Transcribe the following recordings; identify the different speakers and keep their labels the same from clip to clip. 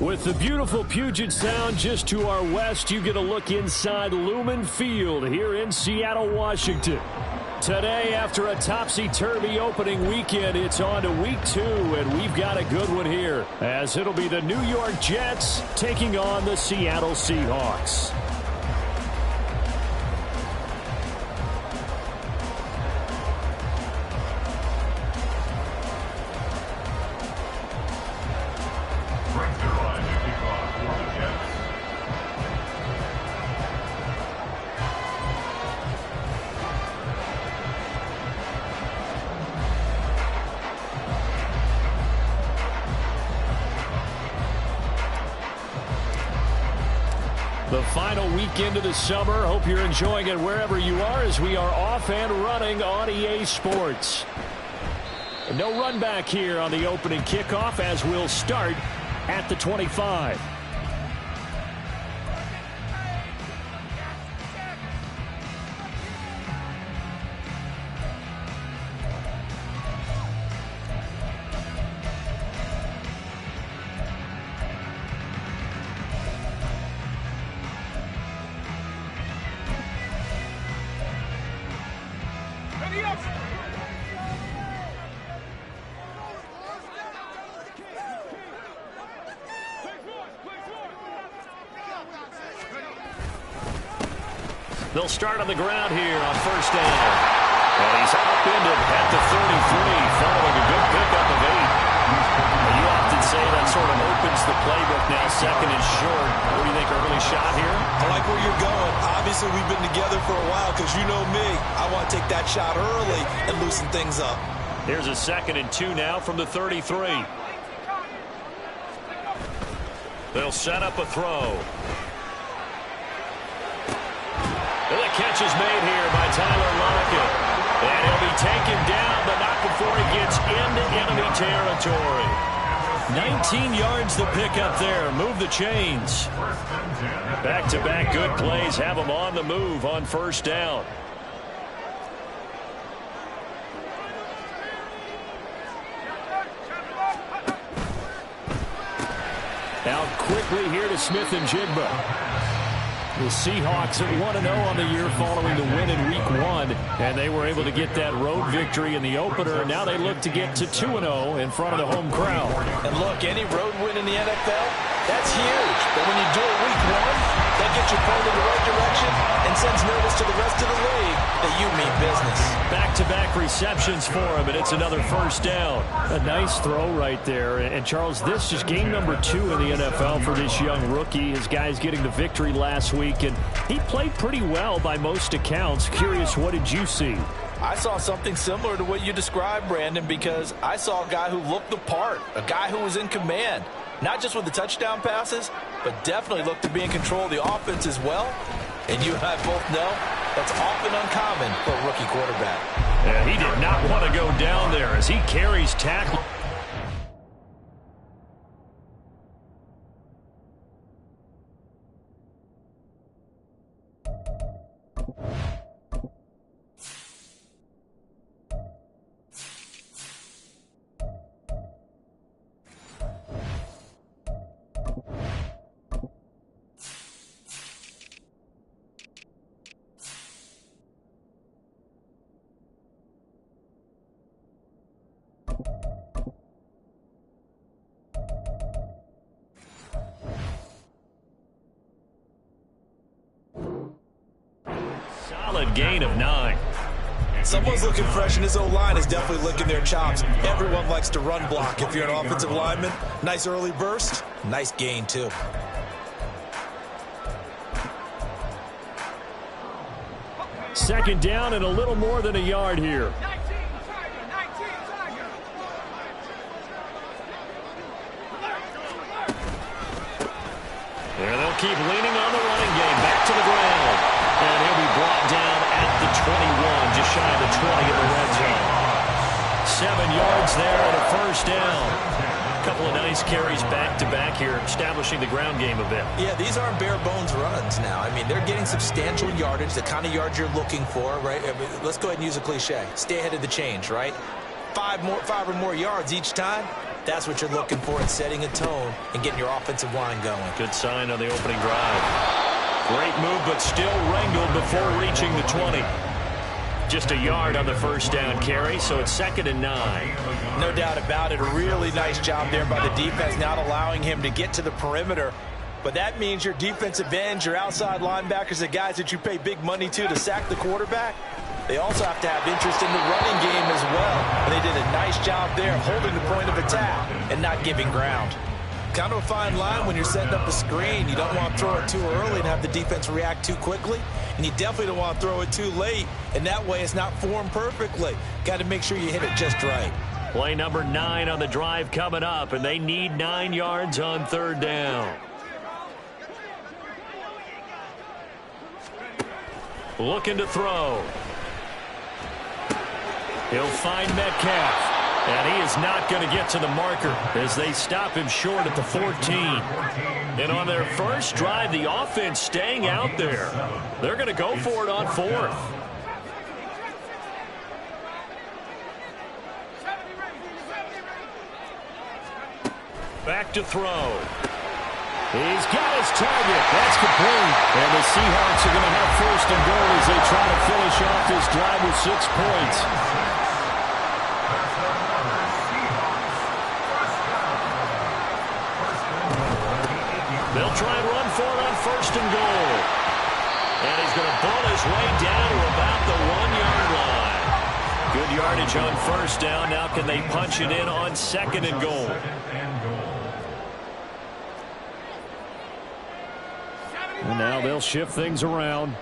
Speaker 1: With the beautiful Puget Sound just to our west, you get a look inside Lumen Field here in Seattle, Washington. Today, after a topsy-turvy opening weekend, it's on to week 2, and we've got a good one here, as it'll be the New York Jets taking on the Seattle Seahawks. The final weekend of the summer. Hope you're enjoying it wherever you are as we are off and running on EA Sports. No run back here on the opening kickoff as we'll start at the 25. They'll start on the ground here on first down. And he's upended at the 33 following a good pickup of 8. You often say that sort of opens the playbook now, second and short. What do you think, early shot here?
Speaker 2: I like where you're going. Obviously, we've been together for a while because you know me. I want to take that shot early and loosen things up.
Speaker 1: Here's a 2nd and 2 now from the 33. They'll set up a throw. And the catch is made here by Tyler Lockett. And he'll be taken down, but not before he gets into enemy territory. 19 yards to pick up there. Move the chains. Back-to-back good plays have him on the move on first down. Out quickly here to Smith and Jigba. The Seahawks at 1-0 on the year following the win in Week 1, and they were able to get that road victory in the opener. Now they look to get to 2-0 in front of the home crowd.
Speaker 2: And look, any road win in the NFL, that's huge. But when you do it Week 1, that gets you pulled in the right direction and sends notice to the rest of the league that you mean business.
Speaker 1: Back-to-back receptions for him, and it's another first down. A nice throw right there. And Charles, this is game number 2 in the NFL for this young rookie. His guys getting the victory last week, and he played pretty well by most accounts. Curious, what did you see?
Speaker 2: I saw something similar to what you described, Brandon, because I saw a guy who looked the part, a guy who was in command, not just with the touchdown passes, but definitely looked to be in control of the offense as well. And you and I both know that's often uncommon for a rookie quarterback.
Speaker 1: Yeah, he did not want to go down there as he carries tackle. Solid gain of 9.
Speaker 2: Someone's looking fresh, and his O-line is definitely licking their chops. Everyone likes to run block if you're an offensive lineman. Nice early burst. Nice gain, too.
Speaker 1: Second down and a little more than a yard here. There they'll keep leaning on the running game. Back to the ground. And he'll be brought down at the 21, just shy of the 20 in the red zone. 7 yards there and a first down. A couple of nice carries back-to-back here, establishing the ground game a bit.
Speaker 2: Yeah, these aren't bare-bones runs now. I mean, they're getting substantial yardage, the kind of yards you're looking for, right? I mean, let's go ahead and use a cliche. Stay ahead of the change, right? 5 or more yards each time. That's what you're looking for in setting a tone and getting your offensive line going.
Speaker 1: Good sign on the opening drive. Great move, but still wrangled before reaching the 20. Just a yard on the first down carry, so it's 2nd and 9.
Speaker 2: No doubt about it. A really nice job there by the defense, not allowing him to get to the perimeter. But that means your defensive ends, your outside linebackers, the guys that you pay big money to sack the quarterback, they also have to have interest in the running game as well. And they did a nice job there of holding the point of attack and not giving ground. Kind of a fine line when you're setting up a screen. You don't want to throw it too early and have the defense react too quickly. And you definitely don't want to throw it too late. And that way it's not formed perfectly. Got to make sure you hit it just right.
Speaker 1: Play number 9 on the drive coming up, and they need 9 yards on 3rd down. Looking to throw. He'll find Metcalf. And he is not going to get to the marker as they stop him short at the 14. And on their first drive, the offense staying out there. They're going to go for it on 4th. Back to throw. He's got his target. That's complete. And the Seahawks are going to have 1st and goal as they try to finish off this drive with 6 points. They'll try and run for it on 1st and goal. And he's going to ball his way down to about the 1-yard line. Good yardage on 1st down. Now can they punch it in on 2nd and goal? And now they'll shift things around.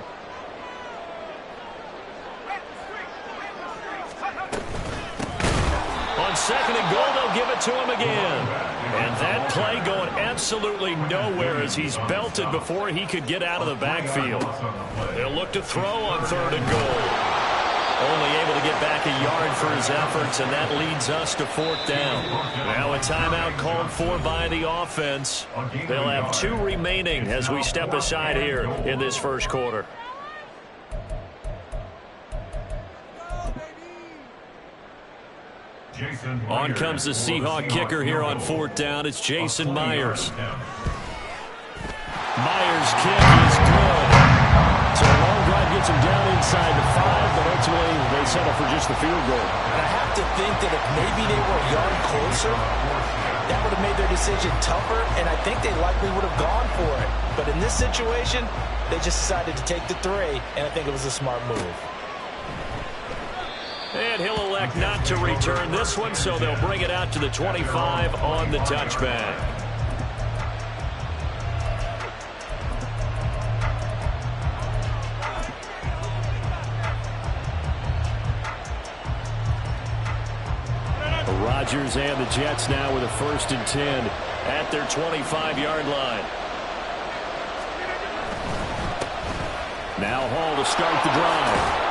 Speaker 1: On 2nd and goal, they'll give it to him again. And that play going absolutely nowhere as he's belted before he could get out of the backfield. They'll look to throw on 3rd and goal. Only able to get back a yard for his efforts, and that leads us to 4th down. Now a timeout called for by the offense. They'll have 2 remaining as we step aside here in this first quarter. On comes the Seahawk kicker here on 4th down. It's Jason Myers. Myers' kick is good. So a long drive gets him down inside the 5, but ultimately they settle for just the field goal.
Speaker 2: And I have to think that if maybe they were a yard closer, that would have made their decision tougher, and I think they likely would have gone for it. But in this situation, they just decided to take the 3, and I think it was a smart move.
Speaker 1: And he'll elect not to return this one, so they'll bring it out to the 25 on the touchback. Rodgers and the Jets now with a 1st and 10 at their 25-yard line. Now Hall to start the drive.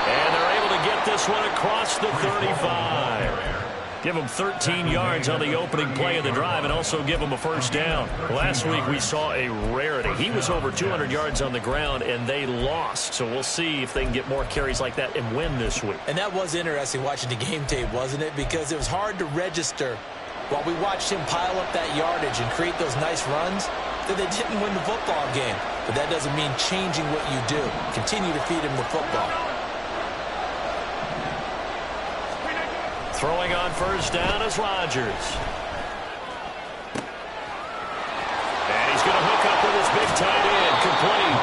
Speaker 1: And they're able to get this one across the 35. Give them 13 yards on the opening play of the drive and also give them a 1st down. Last week we saw a rarity. He was over 200 yards on the ground and they lost. So we'll see if they can get more carries like that and win this week.
Speaker 2: And that was interesting watching the game tape, wasn't it? Because it was hard to register while we watched him pile up that yardage and create those nice runs that they didn't win the football game. But that doesn't mean changing what you do. Continue to feed him the football.
Speaker 1: Throwing on 1st down is Rodgers. And he's going to hook up with his big tight end, complete.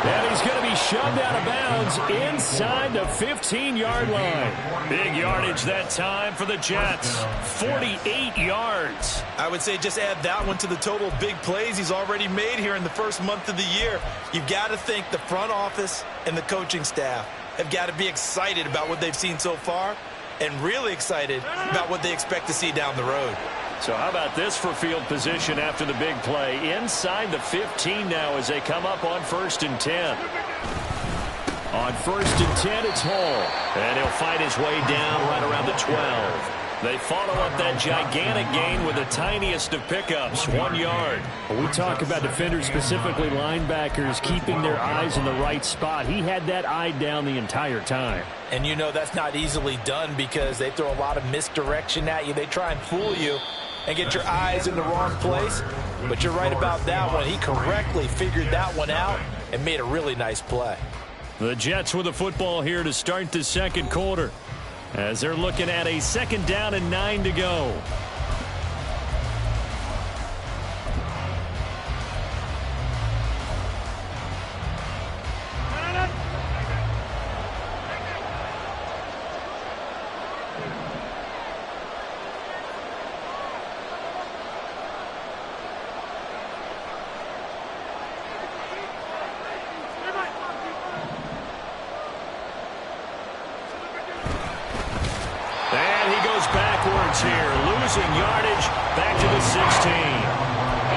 Speaker 1: And he's going to be shoved out of bounds inside the 15-yard line. Big yardage that time for the Jets. 48 yards.
Speaker 2: I would say just add that one to the total big plays he's already made here in the first month of the year. You've got to think the front office and the coaching staff have got to be excited about what they've seen so far, and really excited about what they expect to see down the road.
Speaker 1: So how about this for field position after the big play? Inside the 15 now as they come up on 1st and 10. On 1st and 10, it's Hall. And he'll fight his way down right around the 12. They follow up that gigantic gain with the tiniest of pickups, 1 yard. When we talk about defenders, specifically linebackers, keeping their eyes in the right spot, he had that eye down the entire time.
Speaker 2: And you know that's not easily done because they throw a lot of misdirection at you. They try and fool you, and get your eyes in the wrong place. But you're right about that one. He correctly figured that one out and made a really nice play.
Speaker 1: The Jets with the football here to start the second quarter, as they're looking at a 2nd down and 9 to go. Backwards here, losing yardage back to the 16.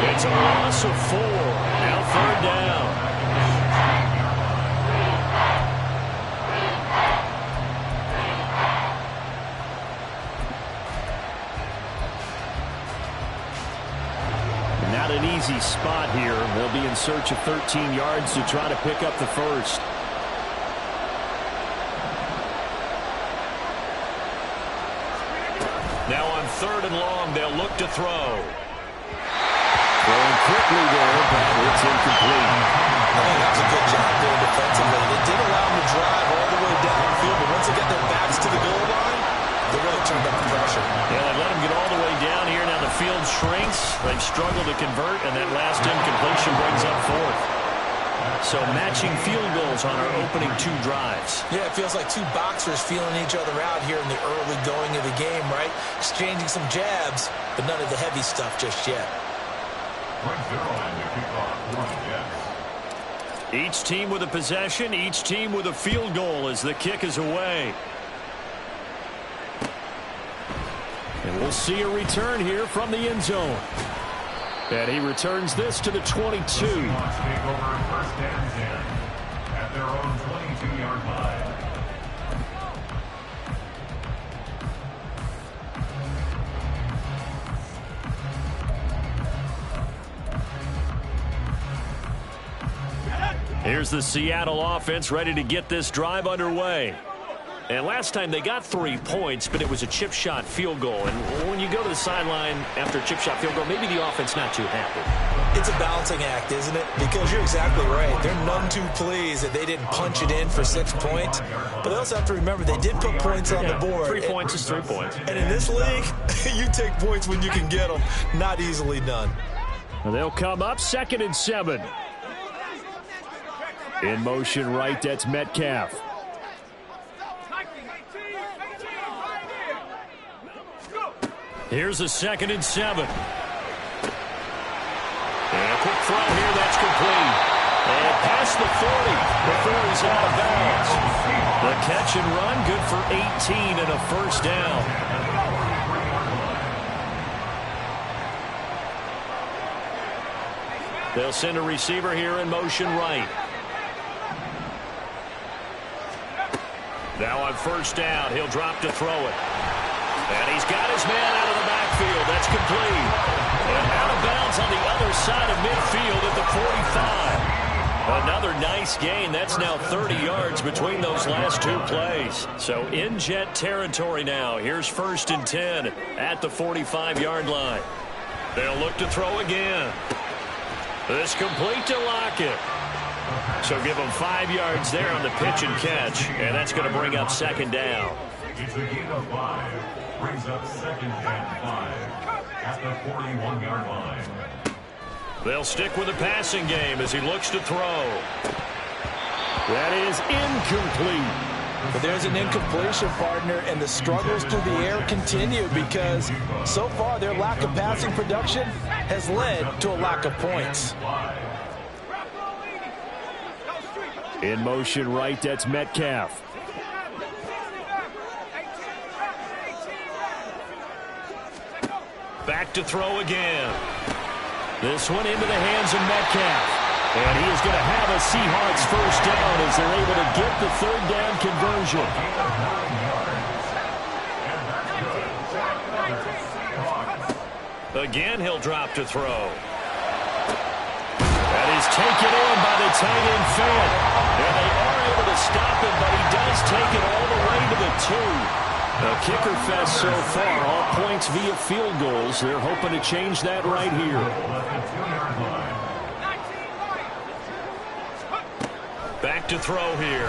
Speaker 1: It's a loss of 4. Now 3rd down. Not an easy spot here. They'll be in search of 13 yards to try to pick up the first. Now on 3rd and long, they'll look to throw. Throwing quickly there, but it's incomplete.
Speaker 2: I think that was a good job there defensively. They did allow them to drive all the way downfield, but once they get their backs to the goal line, they really turned up the pressure.
Speaker 1: Yeah, they let them get all the way down here. Now the field shrinks. They've struggled to convert, and that last incompletion brings up 4th. So matching field goals on our opening 2 drives.
Speaker 2: Yeah, it feels like 2 boxers feeling each other out here in the early going of the game, right? Exchanging some jabs, but none of the heavy stuff just yet.
Speaker 1: Each team with a possession, each team with a field goal as the kick is away. And we'll see a return here from the end zone. And he returns this to the 22.
Speaker 3: Take over 1st and 10 at their own 22-yard line.
Speaker 1: Here's the Seattle offense ready to get this drive underway. And last time they got 3 points, but it was a chip shot field goal. And when you go to the sideline after a chip shot field goal, maybe the offense not too happy.
Speaker 2: It's a balancing act, isn't it? Because you're exactly right. They're none too pleased that they didn't punch it in for 6 points. But they also have to remember they did put points on the board.
Speaker 1: 3 points is 3 points.
Speaker 2: And in this league, you take points when you can get them. Not easily done.
Speaker 1: And they'll come up 2nd and 7. In motion right, that's Metcalf. Here's a 2nd and 7. And a quick throw here, that's complete. And past the 40 before he's out of bounds. The catch and run, good for 18 and a 1st down. They'll send a receiver here in motion right. Now on 1st down, he'll drop to throw it. And he's got his man out of the backfield. That's complete. And out of bounds on the other side of midfield at the 45. Another nice gain. That's now 30 yards between those last 2 plays. So in Jet territory now. Here's 1st and 10 at the 45-yard line. They'll look to throw again. This complete to Lockett. So give them 5 yards there on the pitch and catch. And that's going to bring up 2nd down.
Speaker 3: It's a gain of 5. Brings up 2nd and 5 at the 41-yard line.
Speaker 1: They'll stick with the passing game as he looks to throw. That is incomplete.
Speaker 2: But there's an incompletion, partner, and the struggles through the air continue because so far their lack of passing production has led to a lack of points.
Speaker 1: In motion right, that's Metcalf. Back to throw again. This one into the hands of Metcalf. And he is going to have a Seahawks 1st down as they're able to get the 3rd down conversion. Again, he'll drop to throw. That is taken in by the tight end Fant. And they are able to stop him, but he does take it all the way to the 2. A kicker fest so far, all points via field goals. They're hoping to change that right here. Back to throw here.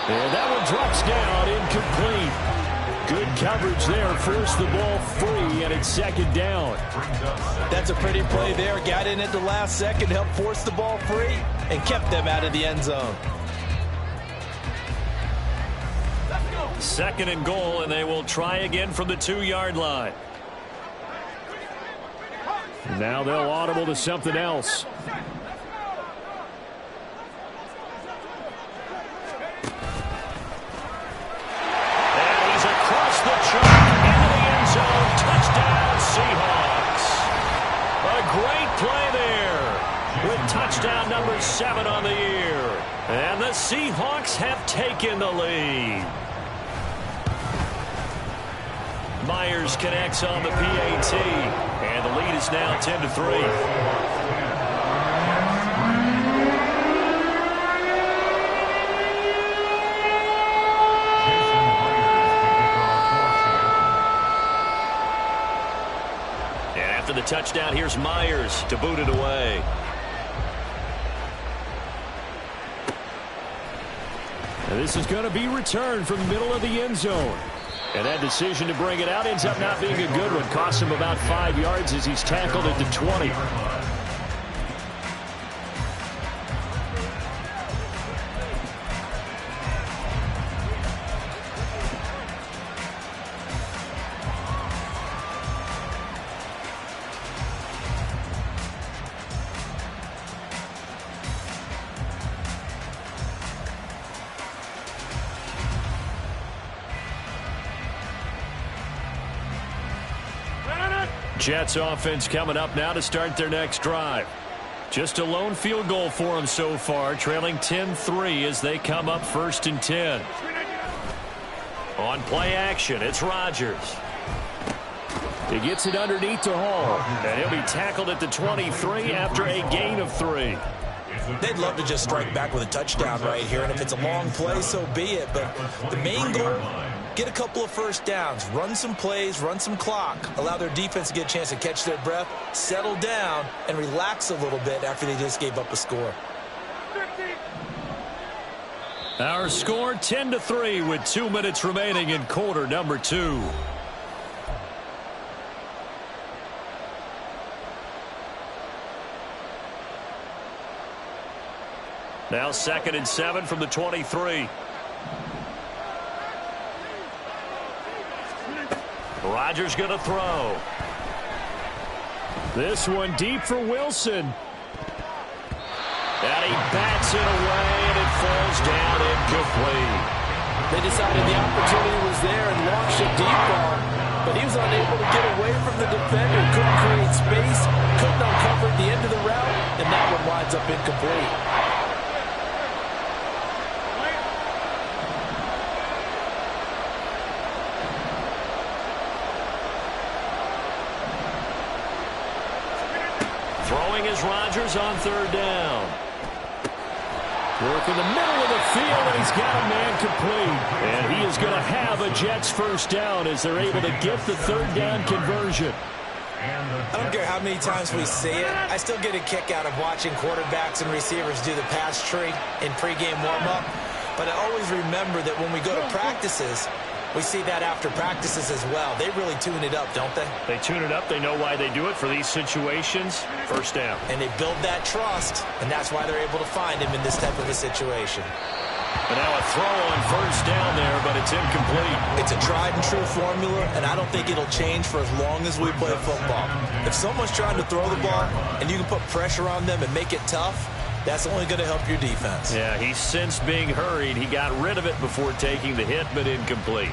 Speaker 1: And that one drops down, incomplete. Good coverage there, forced the ball free, and it's second down.
Speaker 2: That's a pretty play there. Got in at the last second, helped force the ball free, and kept them out of the end zone.
Speaker 1: Second and goal, and they will try again from the 2-yard line. Now they'll audible to something else. And he's across the chalk into the end zone. Touchdown, Seahawks. A great play there with touchdown number 7 on the year. And the Seahawks have taken the lead. Myers connects on the PAT, and the lead is now 10-3. And after the touchdown, here's Myers to boot it away. And this is going to be returned from the middle of the end zone. And that decision to bring it out ends up not being a good one. Costs him about 5 yards as he's tackled at the 20. Jets offense coming up now to start their next drive. Just a lone field goal for them so far, trailing 10-3 as they come up 1st and 10. On play action, it's Rodgers. He gets it underneath to Hall, and he'll be tackled at the 23 after a gain of 3.
Speaker 2: They'd love to just strike back with a touchdown right here, and if it's a long play, so be it. But the main goal, get a couple of first downs, run some plays, run some clock, allow their defense to get a chance to catch their breath, settle down, and relax a little bit after they just gave up a score.
Speaker 1: Our score 10-3 with 2 minutes remaining in quarter number 2. Now 2nd and 7 from the 23. Rodgers going to throw. This one deep for Wilson. And he bats it away, and it falls down incomplete.
Speaker 2: They decided the opportunity was there and launched a deep ball, but he was unable to get away from the defender, couldn't create space, couldn't uncover at the end of the route, and that one winds up incomplete.
Speaker 1: Throwing is Rodgers on 3rd down. Work in the middle of the field, and he's got a man complete. And he is going to have a Jets 1st down as they're able to get the 3rd down conversion.
Speaker 4: I don't care how many times we see it. I still get a kick out of watching quarterbacks and receivers do the pass tree in pregame warm-up. But I always remember that when we go to practices, we see that after practices as well. They really tune it up, don't they?
Speaker 1: They tune it up. They know why they do it for these situations. 1st down.
Speaker 4: And they build that trust, and that's why they're able to find him in this type of a situation.
Speaker 1: And now a throw on 1st down there, but it's incomplete.
Speaker 4: It's a tried-and-true formula, and I don't think it'll change for as long as we play football. If someone's trying to throw the ball, and you can put pressure on them and make it tough, that's only going to help your defense.
Speaker 1: Yeah, he sensed being hurried. He got rid of it before taking the hit, but incomplete.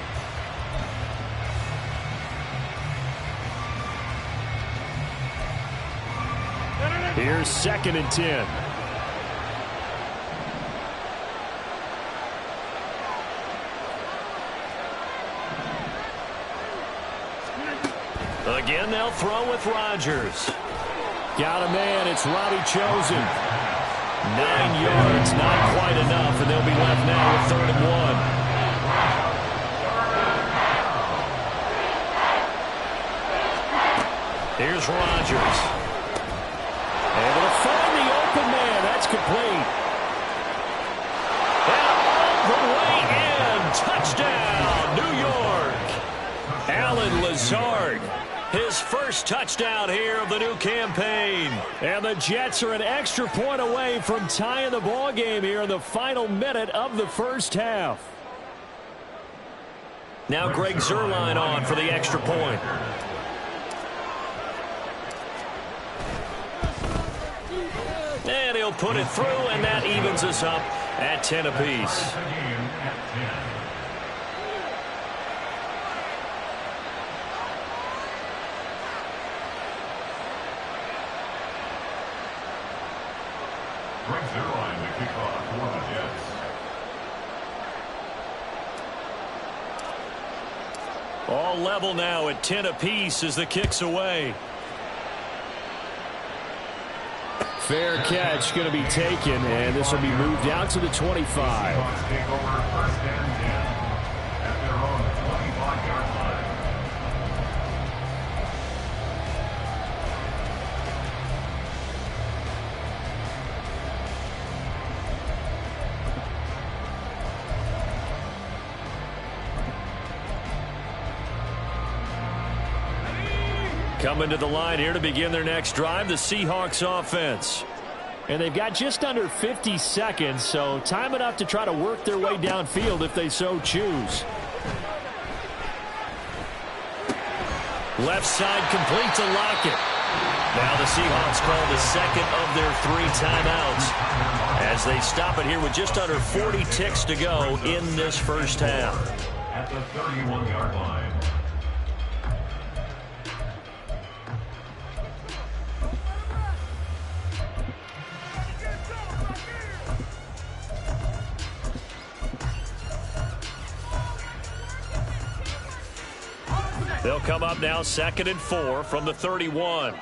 Speaker 1: Here's 2nd and 10. Again, they'll throw with Rodgers. Got a man. It's Robbie Chosen. 9 yards, not quite enough, and they'll be left now with 3rd and 1. Here's Rodgers. Able to find the open man. That's complete. And all the way in. Touchdown, New York. Allen Lazard. His first touchdown here of the new campaign. And the Jets are an extra point away from tying the ball game here in the final minute of the first half. Now Greg Zuerlein on for the extra point. And he'll put it through, and that evens us up at 10 apiece.
Speaker 3: Greg Zuerlein to kick off for the Jets.
Speaker 1: All level now at 10 apiece as the kick's away. Fair catch going to be taken, and this will be moved out to the 25.
Speaker 3: Seahawks take over first and 10 at their own 25-yard line.
Speaker 1: Coming to the line here to begin their next drive, the Seahawks offense. And they've got just under 50 seconds, so time enough to try to work their way downfield if they so choose. Left side complete to Lockett. Now the Seahawks call the second of their 3 timeouts as they stop it here with just under 40 ticks to go in this first half.
Speaker 3: At the 31-yard line.
Speaker 1: They'll come up now 2nd and 4 from the 31.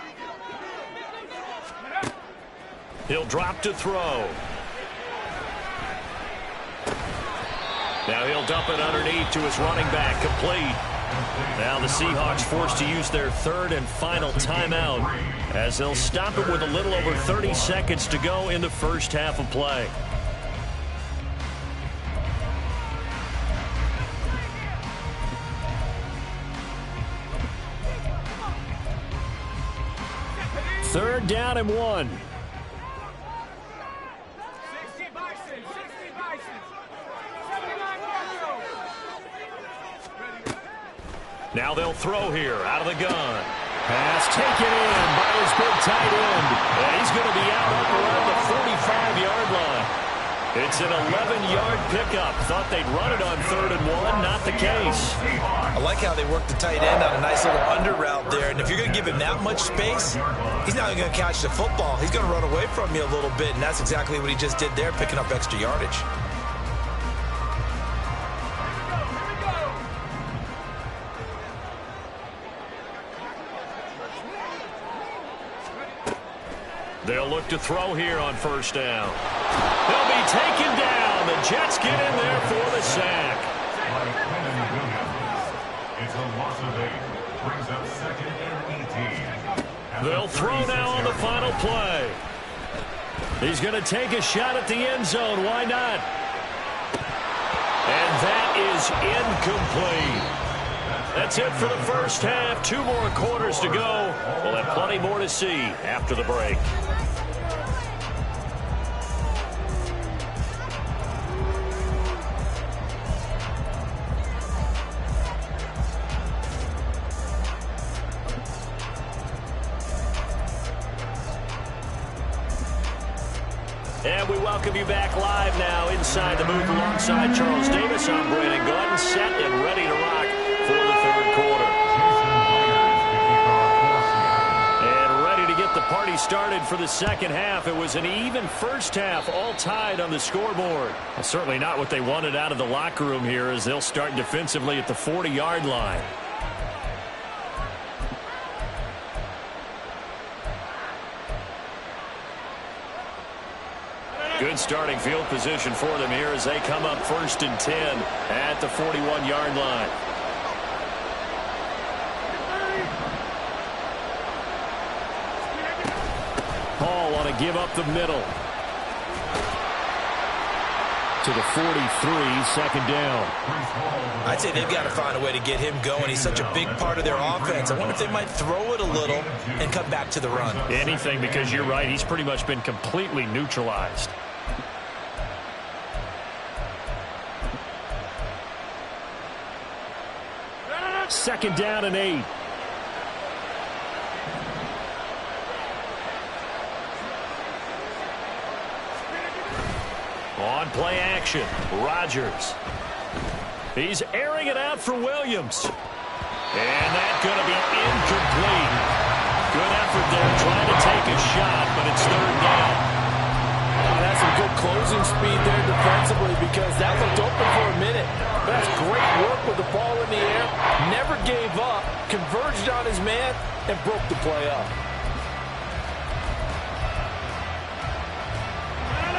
Speaker 1: He'll drop to throw. Now he'll dump it underneath to his running back, complete. Now the Seahawks forced to use their 3rd and final timeout as they'll stop it with a little over 30 seconds to go in the first half of play. Third down and 1. Now they'll throw here out of the gun. Pass taken in by his big tight end. And he's going to be out up around the 45-yard line. It's an 11-yard pickup. Thought they'd run it on 3rd and 1. Not the case.
Speaker 4: I like how they work the tight end on a nice little under route there. And if you're going to give him that much space, he's not going to catch the football. He's going to run away from you a little bit. And that's exactly what he just did there, picking up extra yardage.
Speaker 1: They'll look to throw here on first down. They'll be taken down. The Jets get in there for the sack.
Speaker 3: It's a loss of 8. Brings up 2nd and 18.
Speaker 1: They'll throw now on the final play. He's going to take a shot at the end zone. Why not? And that is incomplete. That's it for the first half. 2 more quarters to go. We'll have plenty more to see after the break. And we welcome you back live now inside the booth alongside Charles Davis. I'm Brandon Gordon, set and ready to rock for the 3rd quarter. And ready to get the party started for the second half. It was an even first half, all tied on the scoreboard. Well, certainly not what they wanted out of the locker room here as they'll start defensively at the 40-yard line. Good starting field position for them here as they come up 1st and 10 at the 41-yard line. want to give up the middle. To the 43, second down.
Speaker 4: I'd say they've got to find a way to get him going. He's such a big part of their offense. I wonder if they might throw it a little and come back to the run.
Speaker 1: Anything, because you're right. He's pretty much been completely neutralized. Second down and 8. On play action, Rodgers. He's airing it out for Williams. And that's going to be incomplete. Good effort there trying to take a shot, but it's third down.
Speaker 2: That's some good closing speed there defensively because that looked open for a minute. That's great work with the ball in the air. Never gave up, converged on his man, and broke the play up.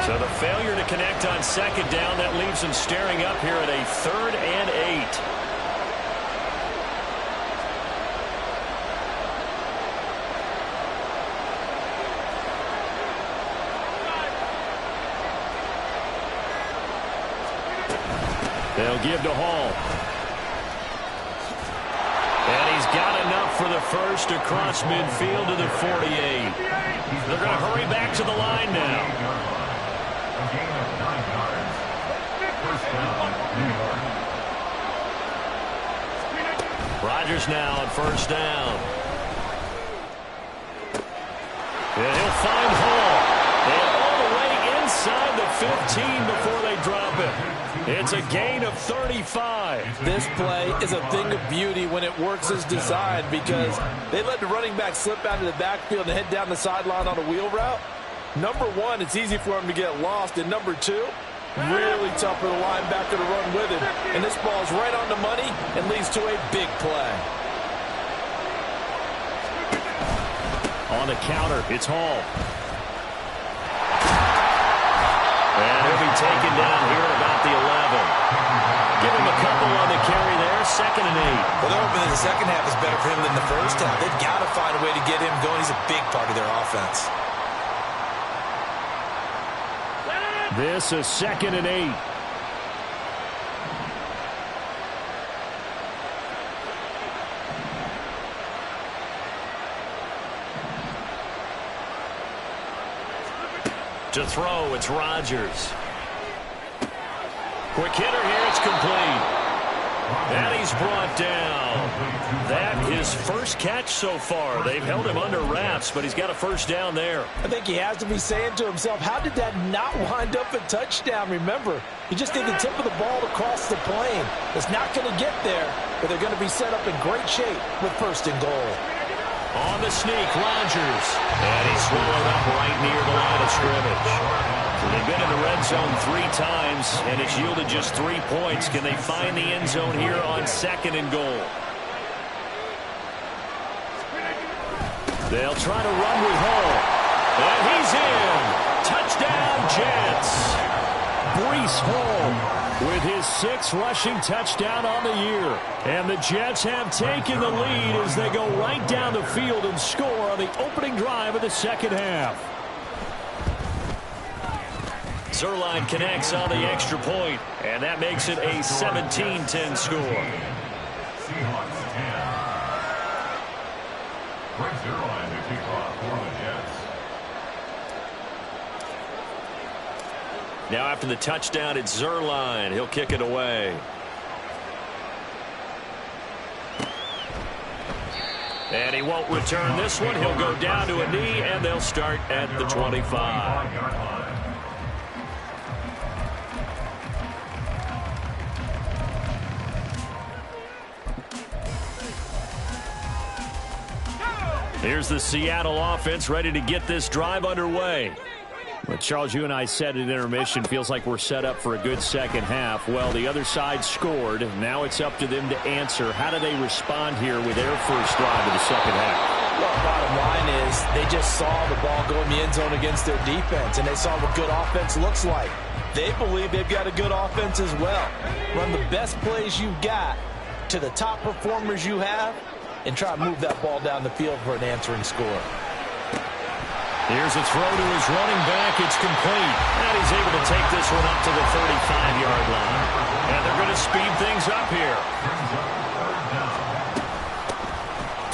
Speaker 1: So the failure to connect on second down, that leaves him staring up here at a 3rd and 8. They'll give to Hall. And he's got enough for the first across midfield to the 48. They're going to hurry back to the line now.
Speaker 3: A gain of 9 yards. First down, New York.
Speaker 1: Rodgers now on first down. And he'll find Hall. And all the way inside the 15 before they drop it. It's a gain of 35.
Speaker 2: This play is a thing of beauty when it works as designed because they let the running back slip out of the backfield and head down the sideline on a wheel route. Number one, it's easy for him to get lost. And number two, really tough for the linebacker to run with him. And this ball's right on the money and leads to a big play.
Speaker 1: On the counter, it's Hall. And he'll be taken down here at about the 11. Give him a couple on the carry there, 2nd and 8.
Speaker 4: Well, they're hoping that the second half is better for him than the first half. They've got to find a way to get him going. He's a big part of their offense.
Speaker 1: This is 2nd and 8. To throw, it's Rodgers. Quick hitter here, it's complete. And he's brought down. That his first catch so far. They've held him under wraps, but he's got a first down there.
Speaker 2: I think he has to be saying to himself, how did that not wind up a touchdown? Remember, he just did the tip of the ball across the plane. It's not going to get there, but they're going to be set up in great shape with 1st and goal.
Speaker 1: On the sneak, Rodgers. And he's swallowed up right near the line of scrimmage. So they've been in the red zone 3 times, and it's yielded just 3 points. Can they find the end zone here on 2nd and goal? They'll try to run with Hall. And he's in. Touchdown, Jets. Breece Hall with his 6th rushing touchdown on the year. And the Jets have taken the lead as they go right down the field and score on the opening drive of the second half. Zuerlein connects on the extra point, and that makes it a 17-10 score.
Speaker 3: Seahawks 10. Greg Zuerlein to kick off for the Jets.
Speaker 1: Now after the touchdown, it's Zuerlein. He'll kick it away. And he won't return this one. He'll go down to a knee, and they'll start at the 25. Here's the Seattle offense ready to get this drive underway. But Charles, you and I said at intermission, feels like we're set up for a good second half. Well, the other side scored. Now it's up to them to answer. How do they respond here with their first drive of the second half?
Speaker 2: Well, bottom line is they just saw the ball go in the end zone against their defense, and they saw what good offense looks like. They believe they've got a good offense as well. Run the best plays you've got to the top performers you have, and try to move that ball down the field for an answering score.
Speaker 1: Here's a throw to his running back. It's complete. And he's able to take this one up to the 35-yard line. And they're going to speed things up here.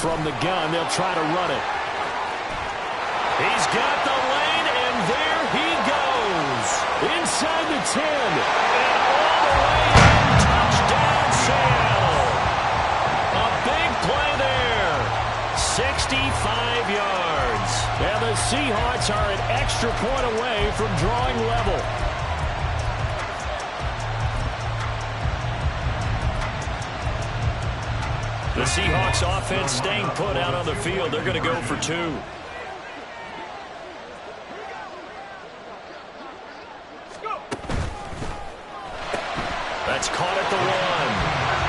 Speaker 1: From the gun, they'll try to run it. He's got the lane, and there he goes. Inside the 10. And all the way in. Touchdown, Seattle. A big play there. 65 yards. And the Seahawks are an extra point away from drawing level. The Seahawks offense staying put out on the field. They're going to go for 2. That's caught at the 1.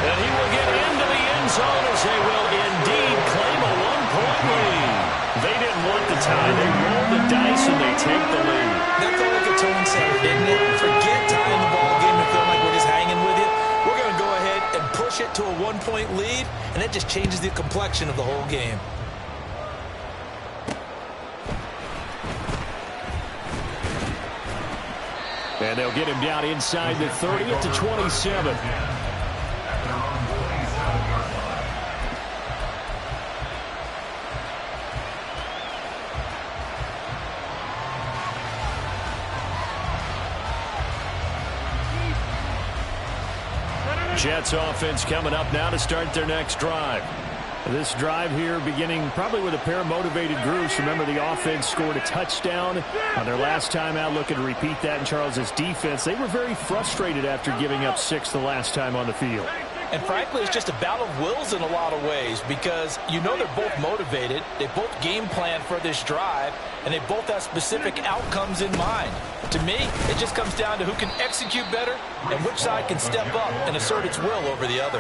Speaker 1: And he will get into the end zone as they will indeed claim a 1-point lead. They didn't want the tie. They rolled the dice and they take the lead.
Speaker 4: That felt like a tone setter, didn't it? Forget tying the ball game and feeling like we're just hanging with you. We're going to go ahead and push it to a 1-point lead, and that just changes the complexion of the whole game.
Speaker 1: And they'll get him down inside the 30 to 27. Jets offense coming up now to start their next drive. This drive here beginning probably with a pair of motivated groups. Remember, the offense scored a touchdown on their last time out. Looking to repeat that in Charles's defense. They were very frustrated after giving up 6 the last time on the field.
Speaker 2: And frankly, it's just a battle of wills in a lot of ways because you know they're both motivated. They both game plan for this drive, and they both have specific outcomes in mind. To me, it just comes down to who can execute better and which side can step up and assert its will over the other.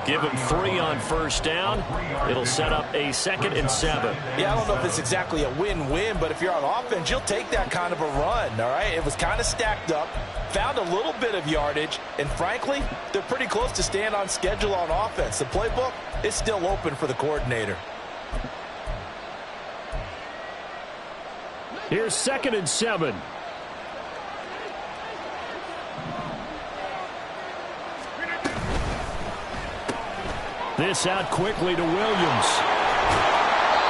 Speaker 1: Give him 3 on first down. It'll set up a 2nd and 7.
Speaker 2: Yeah, I don't know if it's exactly a win-win, but if you're on offense, you'll take that kind of a run, all right? It was kind of stacked up, found a little bit of yardage, and frankly, they're pretty close to staying on schedule on offense. The playbook is still open for the coordinator.
Speaker 1: Here's 2nd and 7. This out quickly to Williams.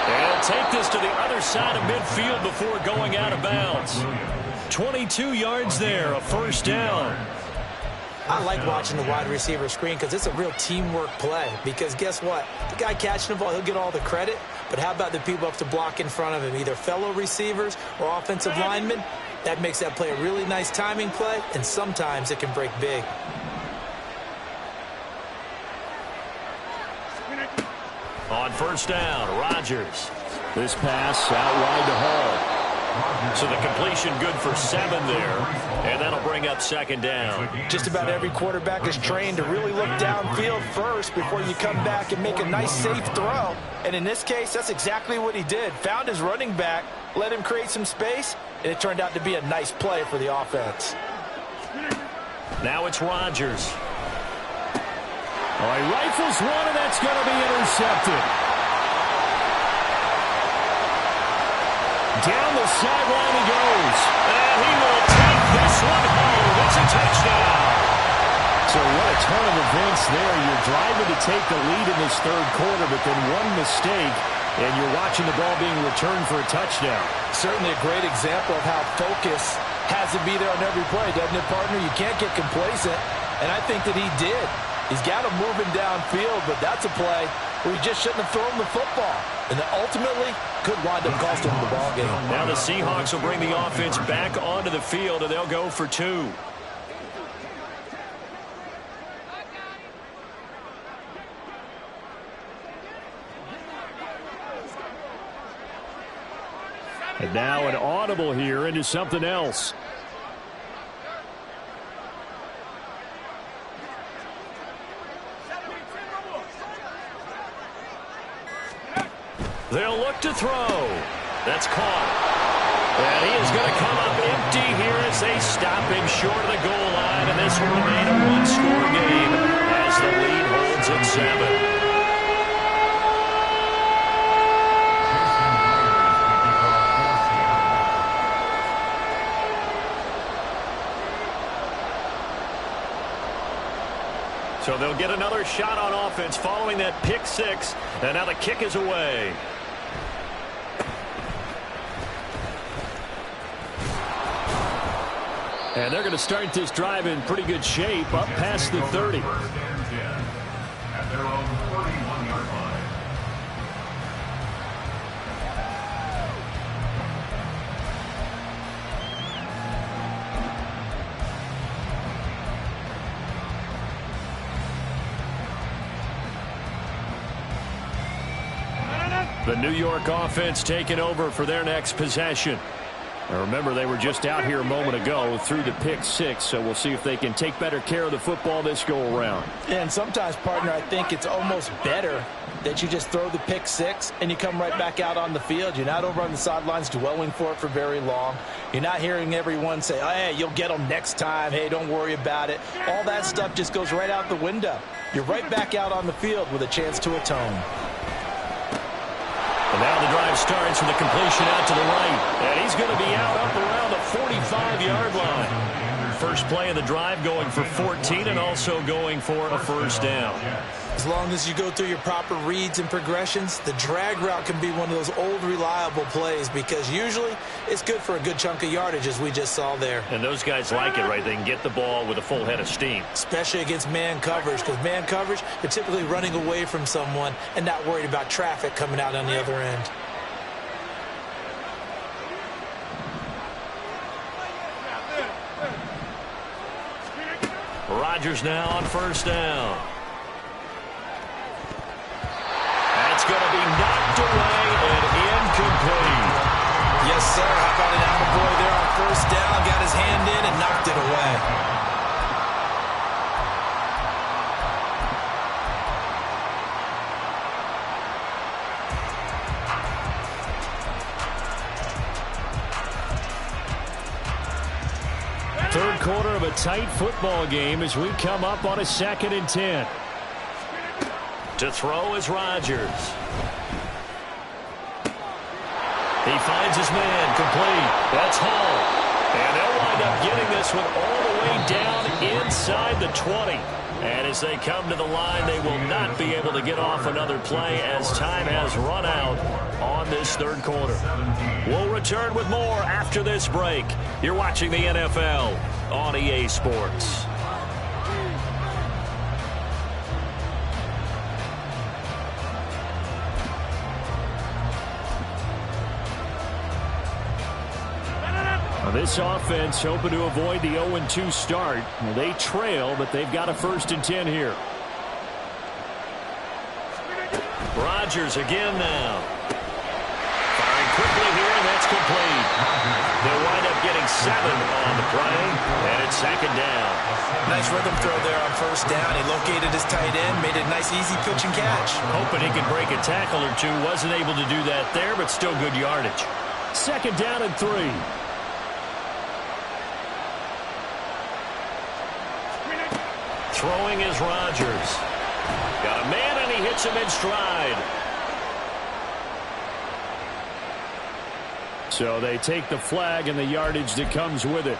Speaker 1: And take this to the other side of midfield before going out of bounds. 22 yards there, a first down.
Speaker 4: I like watching the wide receiver screen because it's a real teamwork play. Because guess what? The guy catching the ball, he'll get all the credit. But how about the people up to block in front of him, either fellow receivers or offensive linemen? That makes that play a really nice timing play, and sometimes it can break big.
Speaker 1: On first down, Rodgers. This pass out wide to Hall. So the completion good for 7 there, and that'll bring up 2nd down.
Speaker 2: Just about every quarterback is trained to really look downfield first before you come back and make a nice, safe throw. And in this case, that's exactly what he did. Found his running back, let him create some space, and it turned out to be a nice play for the offense.
Speaker 1: Now it's Rodgers. Oh, he rifles one, and that's going to be intercepted. Down the sideline he goes. And he will take this one home. It's a touchdown. So what a turn of events there. You're driving to take the lead in this 3rd quarter, but then one mistake, and you're watching the ball being returned for a touchdown.
Speaker 2: Certainly a great example of how focus has to be there on every play, doesn't it, partner? You can't get complacent, and I think that he did. He's got him moving downfield, but that's a play where he just shouldn't have thrown the football. And that ultimately could wind up costing him the ball game.
Speaker 1: Now the Seahawks will bring the offense back onto the field, and they'll go for 2. And now an audible here into something else. They'll look to throw. That's caught. And he is going to come up empty here as they stop him short of the goal line. And this will remain a 1-score game as the lead holds at 7. they'll get another shot on offense following that pick six, and now the kick is away. And they're going to start this drive in pretty good shape, up past the 30.
Speaker 3: First and 10 at their own 31-yard line.
Speaker 1: The New York offense taking over for their next possession. Now remember, they were just out here a moment ago through the pick six, so we'll see if they can take better care of the football this go around.
Speaker 4: And sometimes, partner, I think it's almost better that you just throw the pick six and you come right back out on the field. You're not over on the sidelines dwelling for it for very long. You're not hearing everyone say, oh, hey, you'll get them next time. Hey, don't worry about it. All that stuff just goes right out the window. You're right back out on the field with a chance to atone.
Speaker 1: And now the drive starts with a completion out to the right. And he's going to be out up around the 45-yard line. First play of the drive going for 14 and also going for a first down.
Speaker 4: As long as you go through your proper reads and progressions, the drag route can be one of those old reliable plays because usually it's good for a good chunk of yardage as we just saw there.
Speaker 1: And those guys like it, right? They can get the ball with a full head of steam.
Speaker 4: Especially against man coverage, because man coverage, they're typically running away from someone and not worried about traffic coming out on the other end.
Speaker 1: Rodgers now on first down. That's going to be knocked away and incomplete.
Speaker 4: Yes, sir. How about an attaboy there on first down? Got his hand in and knocked it away.
Speaker 1: Third quarter of a tight football game as we come up on a 2nd and 10. To throw is Rodgers. He finds his man, complete. That's Hall. And they'll wind up getting this one all the way down inside the 20. And as they come to the line, they will not be able to get off another play as time has run out on this third quarter. We'll return with more after this break. You're watching the NFL on EA Sports. This offense hoping to avoid the 0-2 start. They trail, but they've got a 1st and 10 here. Rodgers again now. Firing quickly here, and that's complete. They'll wind up getting 7 on the play, and it's 2nd down.
Speaker 4: Nice rhythm throw there on first down. He located his tight end, made it a nice, easy pitch and catch.
Speaker 1: Hoping he could break a tackle or two. Wasn't able to do that there, but still good yardage. 2nd down and 3. Throwing is Rodgers. Got a man, and he hits him in stride. So they take the flag and the yardage that comes with it.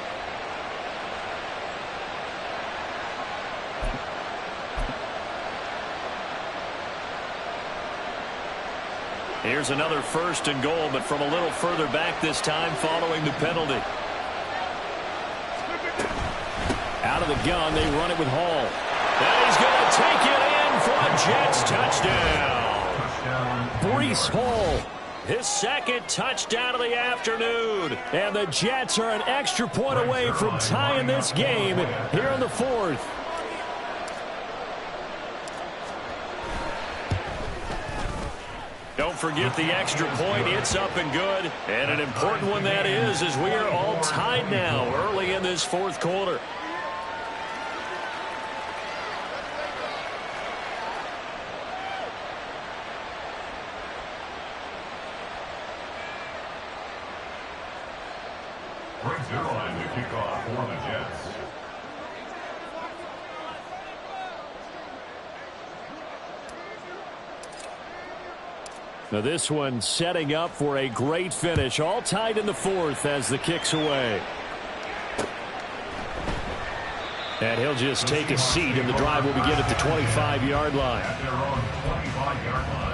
Speaker 1: Here's another 1st and goal, but from a little further back this time following the penalty. Out of the gun, they run it with Hall. And he's going to take it in for a Jets touchdown. Breece Hall, his 2nd touchdown of the afternoon. And the Jets are an extra point away from tying this game here in the 4th. Don't forget the extra point. It's up and good. And an important one that is, as we are all tied now early in this 4th quarter.
Speaker 3: Brings their line to kick off for the Jets.
Speaker 1: Now this one setting up for a great finish. All tied in the 4th as the kick's away. And he'll just take a seat, and the drive will begin at the 25-yard line.
Speaker 3: At their own 25-yard line.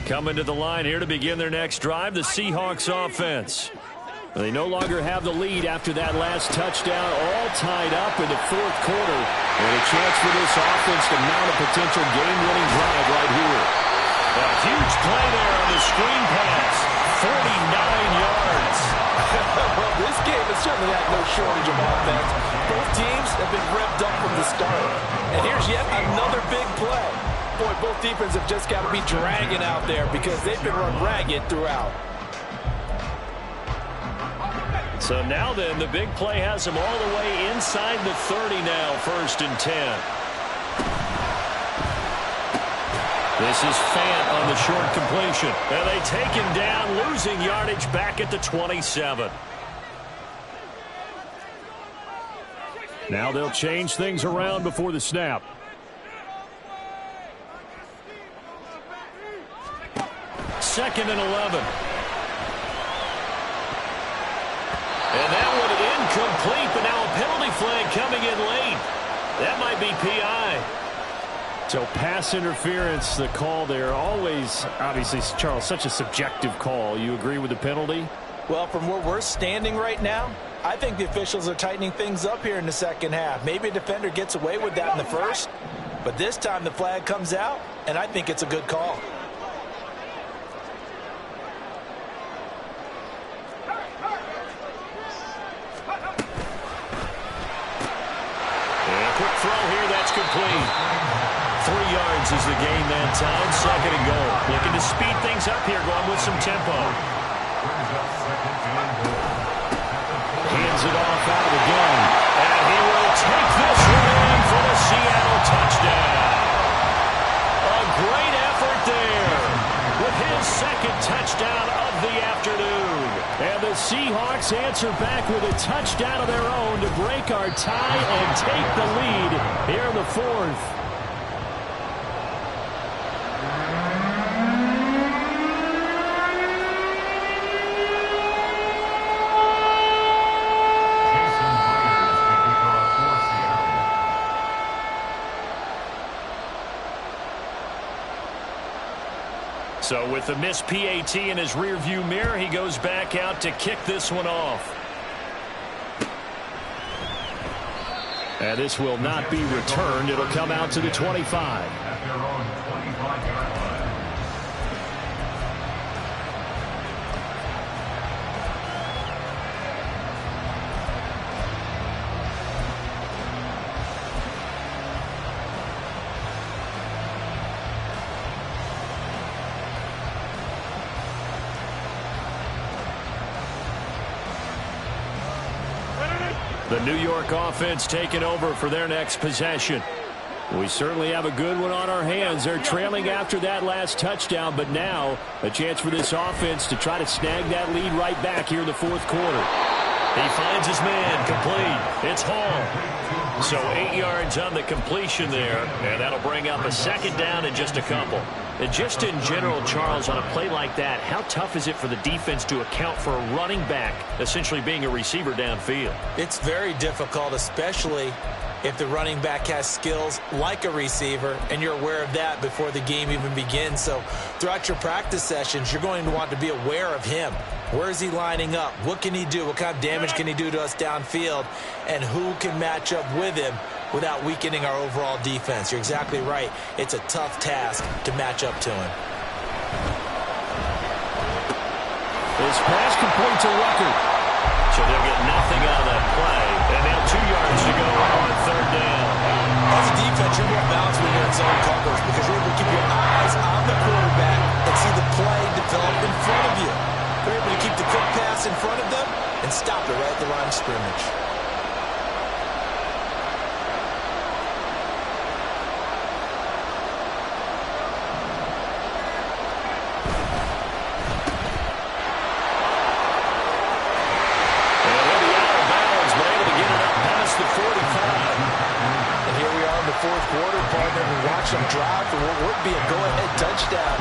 Speaker 1: Coming to the line here to begin their next drive, the Seahawks offense. They no longer have the lead after that last touchdown, all tied up in the fourth quarter. And a chance for this offense to mount a potential game-winning drive right here. A huge play there on the screen pass, 49 yards.
Speaker 2: Well, this game has certainly had no shortage of offense. Both teams have been revved up from the start. And here's yet another big play. Boy, both defenses have just got to be dragging out there because they've been run ragged throughout.
Speaker 1: So now then, the big play has them all the way inside the 30 now, 1st and 10. This is Fant on the short completion. And they take him down, losing yardage back at the 27. Now they'll change things around before the snap. Second and 11. And that one incomplete, but now a penalty flag coming in late. That might be PI. So pass interference, the call there. Always, obviously, Charles, such a subjective call. You agree with the penalty?
Speaker 2: Well, from where we're standing right now, I think the officials are tightening things up here in the second half. Maybe a defender gets away with that in the first, but this time the flag comes out, and I think it's a good call.
Speaker 1: Quick throw here, that's complete. 3 yards is the gain that time, 2nd and goal. Looking to speed things up here, going with some tempo. Hands it off out of the gun. And he will take this one in for the Seattle touchdown. A great effort there with his 2nd touchdown of the afternoon. And the Seahawks answer back with a touchdown of their own to break our tie and take the lead here in the 4th. So with the missed PAT in his rearview mirror, he goes back out to kick this one off. And this will not be returned. It'll come out to the 25.
Speaker 3: At their own 25-yard line.
Speaker 1: The New York offense taking over for their next possession. We certainly have a good one on our hands. They're trailing after that last touchdown, but now a chance for this offense to try to snag that lead right back here in the 4th quarter. He finds his man, complete. It's Hall. So 8 yards on the completion there, and that'll bring up a 2nd down and just a couple. And just in general, Charles, on a play like that, how tough is it for the defense to account for a running back essentially being a receiver downfield?
Speaker 4: It's very difficult, especially if the running back has skills like a receiver, and you're aware of that before the game even begins. So throughout your practice sessions, you're going to want to be aware of him. Where is he lining up? What can he do? What kind of damage can he do to us downfield? And who can match up with him without weakening our overall defense? You're exactly right. It's a tough task to match up to him.
Speaker 1: This pass complete to Rucker. So they'll get nothing out of that play. And now 2 yards to go on 3rd down.
Speaker 4: As a defense, you're more balanced when you're in zone coverage because you're able to keep your eyes on the quarterback and see the play develop in front of you. They're able to keep the quick pass in front of them and stop it right at the line of scrimmage.
Speaker 1: And he'll be
Speaker 2: for what would be a go-ahead touchdown.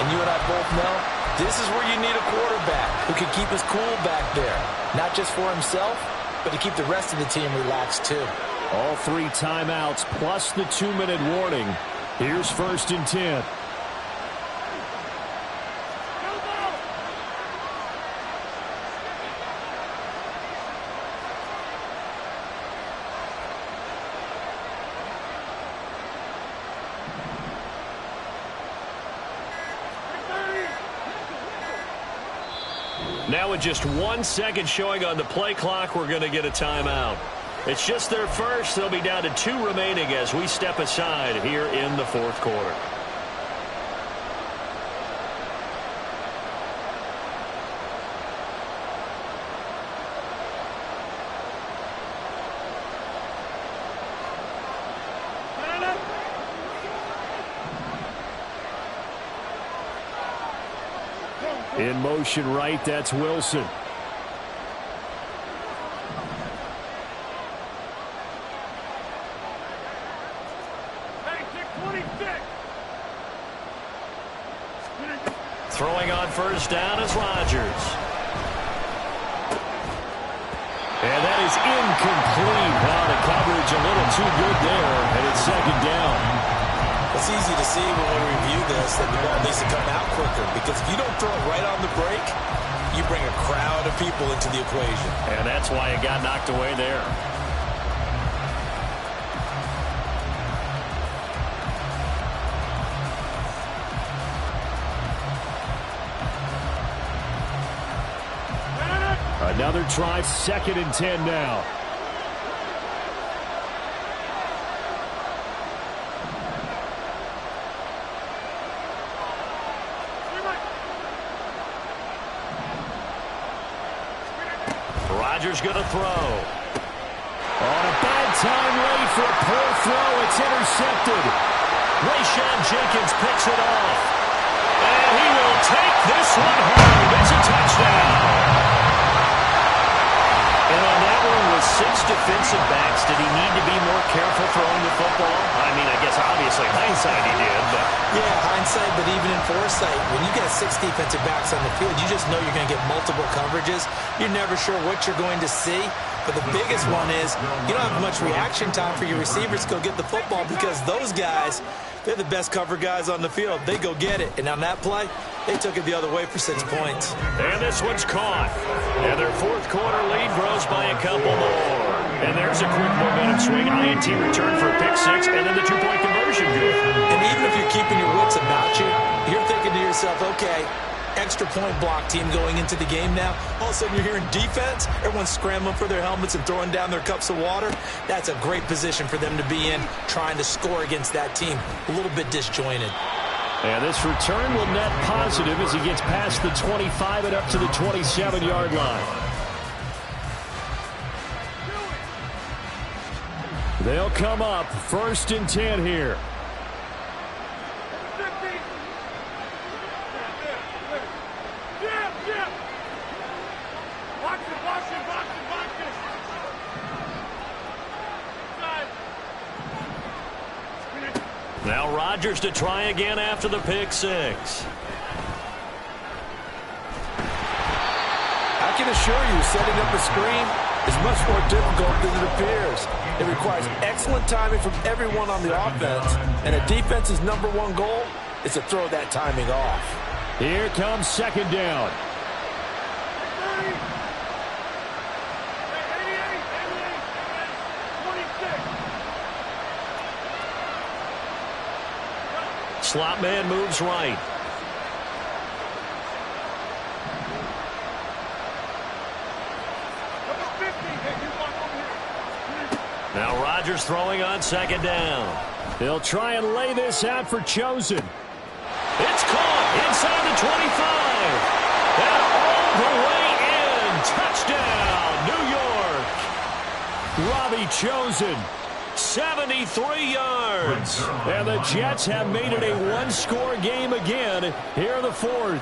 Speaker 2: And you and I both know this is where you need a quarterback who can keep his cool back there. Not just for himself, but to keep the rest of the team relaxed too.
Speaker 1: All 3 timeouts plus the 2-minute warning. Here's 1st and 10. Now with just 1 second showing on the play clock, we're going to get a timeout. It's just their first. They'll be down to 2 remaining as we step aside here in the 4th quarter. In motion right, that's Wilson. Throwing on 1st down is Rodgers. And that is incomplete. Wow, the coverage a little too good there, and it's 2nd down.
Speaker 4: It's easy to see when we review this that the ball needs to come out quicker, because if you don't throw it right on the break, you bring a crowd of people into the equation.
Speaker 1: And that's why it got knocked away there. Another try, 2nd and 10 now. Rodgers going to throw. On a bad time late for a poor throw. It's intercepted. Rayshawn Jenkins picks it off. And he will take this one home. It's a touchdown. And on that one with 6 defensive backs, did he need to be more careful throwing the football? I mean, I guess obviously hindsight he did. But
Speaker 4: yeah, hindsight, but even in foresight, when you got 6 defensive backs on the field, you just know you're going to get multiple coverages. You're never sure what you're going to see. But the biggest one is you don't have much reaction time for your receivers to go get the football, because those guys, they're the best cover guys on the field. They go get it. And on that play, they took it the other way for 6 points.
Speaker 1: And this one's caught. And their 4th quarter lead grows by a couple more. And there's a quick momentum swing. INT return for a pick 6, and then the 2-point conversion good.
Speaker 4: And even if you're keeping your wits about you, you're thinking to yourself, okay, extra point block team going into the game now. All of a sudden you're hearing defense. Everyone's scrambling for their helmets and throwing down their cups of water. That's a great position for them to be in, trying to score against that team. A little bit disjointed.
Speaker 1: And this return will net positive as he gets past the 25 and up to the 27-yard line. They'll come up 1st and 10 here. Now Rodgers to try again after the pick 6.
Speaker 2: I can assure you, setting up a screen is much more difficult than it appears. It requires excellent timing from everyone on the offense, and a defense's #1 goal is to throw that timing off.
Speaker 1: Here comes 2nd down. Slot man moves right. Now Rodgers throwing on 2nd down. He'll try and lay this out for Chosen. It's caught inside the 25. And all the way in. Touchdown, New York. Robbie Chosen. 73 yards. And the Jets have made it a 1-score game again here in the 4th.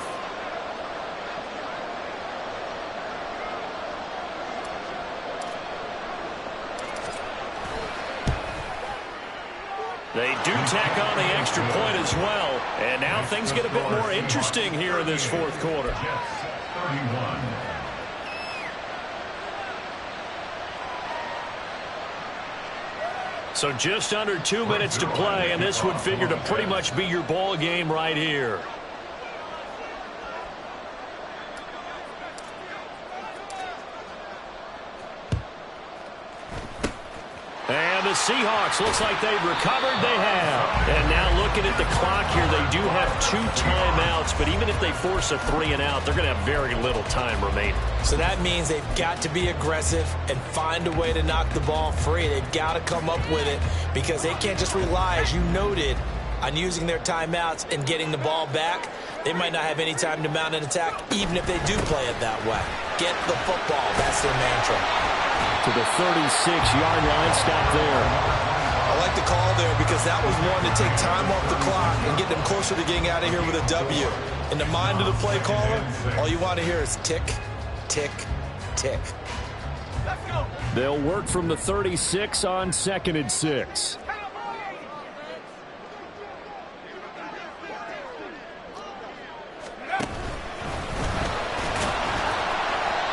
Speaker 1: They do tack on the extra point as well. And now things get a bit more interesting here in this fourth quarter.
Speaker 3: Jets, 31.
Speaker 1: So just under 2 minutes to play, and this would figure to pretty much be your ball game right here. And the Seahawks, looks like they've recovered. They have. And now looking at the clock here, they do have 2 timeouts, but even if they force a 3-and-out, they're going to have very little time remaining.
Speaker 4: So that means they've got to be aggressive and find a way to knock the ball free. They've got to come up with it because they can't just rely, as you noted, on using their timeouts and getting the ball back. They might not have any time to mount an attack, even if they do play it that way. Get the football. That's their mantra.
Speaker 1: To the 36-yard line, stop there.
Speaker 4: I like the call there because that was one to take time off the clock and get them closer to getting out of here with a W. In the mind of the play caller, all you want to hear is tick, tick, tick.
Speaker 1: They'll work from the 36 on 2nd and 6.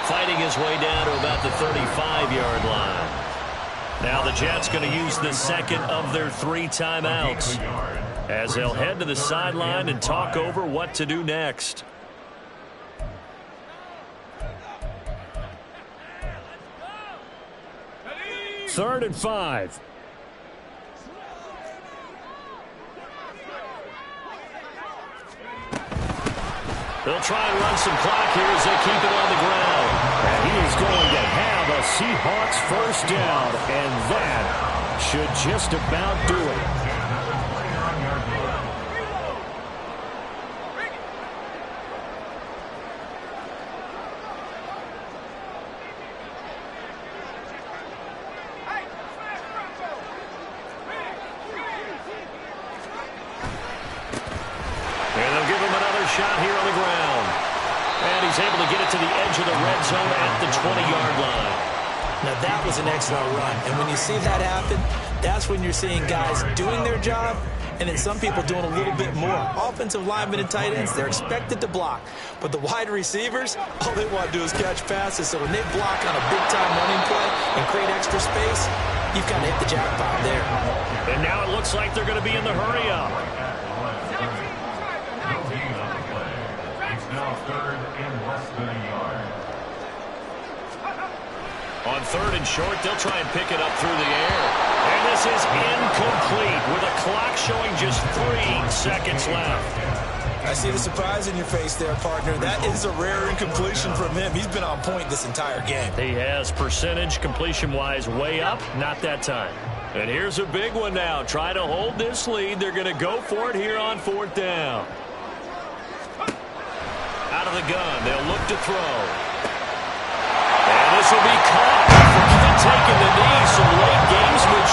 Speaker 1: Fighting his way down to about the 35-yard line. Now the Jets going to use the second of their 3 timeouts as they'll head to the sideline and talk over what to do next. Third and 5. They'll try and run some clock here as they keep it on the ground. And he is going to have a Seahawks first down, and that should just about do it. Shot here on the ground. And he's able to get it to the edge of the red zone at the 20-yard line.
Speaker 4: Now that was an excellent run. And when you see that happen, that's when you're seeing guys doing their job and then some people doing a little bit more. Offensive linemen and tight ends, they're expected to block. But the wide receivers, all they want to do is catch passes. So when they block on a big-time running play and create extra space, you've kind of hit the jackpot there.
Speaker 1: And now it looks like they're going to be in the hurry-up.
Speaker 3: Now 3rd and less than a yard.
Speaker 1: On 3rd and short, they'll try and pick it up through the air. And this is incomplete with a clock showing just 3 seconds left.
Speaker 4: I see the surprise in your face there, partner. That is a rare incompletion from him. He's been on point this entire game.
Speaker 1: He has percentage completion-wise way up, not that time. And here's a big one now. Try to hold this lead. They're going to go for it here on 4th down. Out of the gun, they'll look to throw. And this will be caught. Forget taking the knee, so